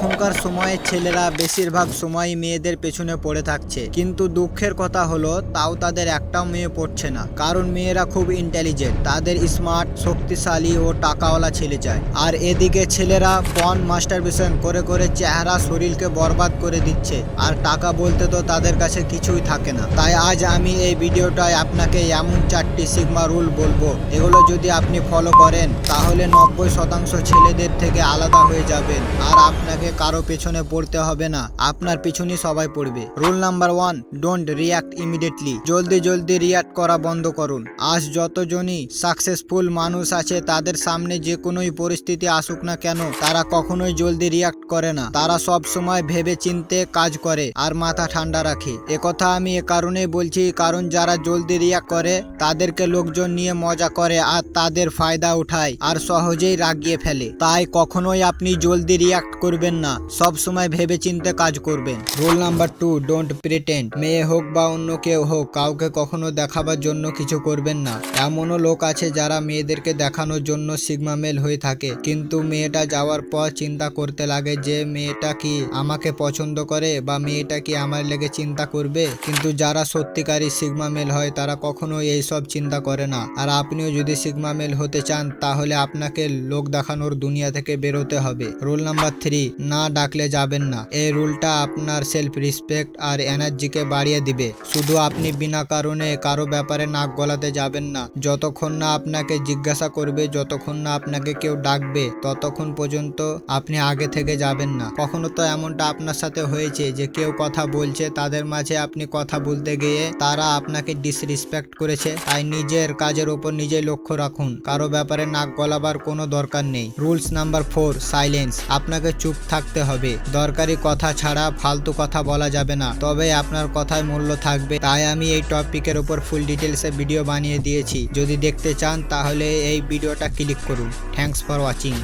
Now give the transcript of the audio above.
এখনকার সময়ে ছেলেরা বেশিরভাগ সময়ই মেয়েদের পেছনে পড়ে থাকছে, কিন্তু দুঃখের কথা হলো তাও তাদের একটাও মেয়ে পড়ছে না, কারণ মেয়েরা খুব ইন্টেলিজেন্ট, তাদের স্মার্ট, শক্তিশালী ও টাকাওয়ালা ছেলে চায়। আর এদিকে ছেলেরা পর্ন মাস্টারবেশন করে করে চেহারা শরীরকে বরবাদ করে দিচ্ছে, আর টাকা বলতে তো তাদের কাছে কিছুই থাকে না। তাই আজ আমি এই ভিডিওটায় আপনাকে এমন 4টি সিগমা রুল বলবো, এগুলো যদি আপনি ফলো করেন তাহলে 90% ছেলেদের থেকে আলাদা হয়ে যাবেন, আর আপনাকে কারো পেছনে পড়তে হবে না, আপনার পিছনেই সবাই পড়বে। Rule number 1, don't react immediately. জলদি জলদি রিয়াক্ট করা বন্ধ করুন। আজ যতজনই সাকসেসফুল মানুষ আছে তাদের সামনে যে কোনোই পরিস্থিতি আসুক না কেন, তারা কখনোই জলদি রিয়াক্ট করে না, তারা সব সময় ভেবে চিন্তে কাজ করে আর মাথা ঠান্ডা রাখে। একথা আমি এ কারণেই বলছি, কারণ যারা জলদি রিয়াক্ট করে তাদেরকে লোকজন নিয়ে মজা করে আর তাদের ফায়দা উঠায় আর সহজেই রাগিয়ে ফেলে। তাই কখনোই আপনি জলদি রিয়াক্ট করবেন না, সব সময় ভেবে চিন্তে কাজ করবেন। Rule number 2, don't pretend. মেয়ে হোক বা অন্য কেউ হোক, কাউকে কখনো দেখাবার জন্য কিছু করবেন না। এমনও লোক আছে যারা মেয়েদেরকে দেখানোর জন্য সিগমা মেল হয়ে থাকে, কিন্তু মেয়েটা যাওয়ার পর চিন্তা করতে লাগে যে মেয়েটা কি আমাকে পছন্দ করে বা মেয়েটা কি আমার লেগে চিন্তা করবে। কিন্তু যারা সত্যিকারই সিগমা মেল হয় তারা কখনোই এইসব চিন্তা করে না। আর আপনিও যদি সিগমা মেল হতে চান তাহলে আপনাকে লোক দেখানোর দুনিয়া থেকে বেরোতে হবে। রুল নাম্বার 3, না ডাকলে যাবেন না। এই রুলটা আপনার সেলফ রেসপেক্ট আর এনার্জিকে বাড়িয়ে দিবে। শুধু আপনি বিনা কারণে কারো ব্যাপারে নাক গলাতে যাবেন না। যতক্ষণ না আপনাকে জিজ্ঞাসা করবে, যতক্ষণ না আপনাকে কেউ ডাকবে, ততক্ষণ পর্যন্ত আপনি আগে থেকে যাবেন না। কখনো তো এমনটা আপনার সাথে হয়েছে যে কেউ কথা বলছে, তাদের মাঝে আপনি কথা বলতে গিয়ে তারা আপনাকে ডিসরেসপেক্ট করেছে। তাই নিজের কাজের উপর নিজে লক্ষ্য রাখুন, কারো ব্যাপারে নাক গলাবার কোনো দরকার নেই। Rules number 4, silence. আপনাকে চুপ থাকতে হবে। দরকারি কথা ছাড়া ফালতু কথা বলা যাবে না, তবে আপনার কথায় মূল্য থাকবে। তাই আমি এই টপিকের উপর ফুল ডিটেলসে ভিডিও বানিয়ে দিয়েছি, যদি দেখতে চান তাহলে এই ভিডিওটা ক্লিক করুন। Thanks for watching.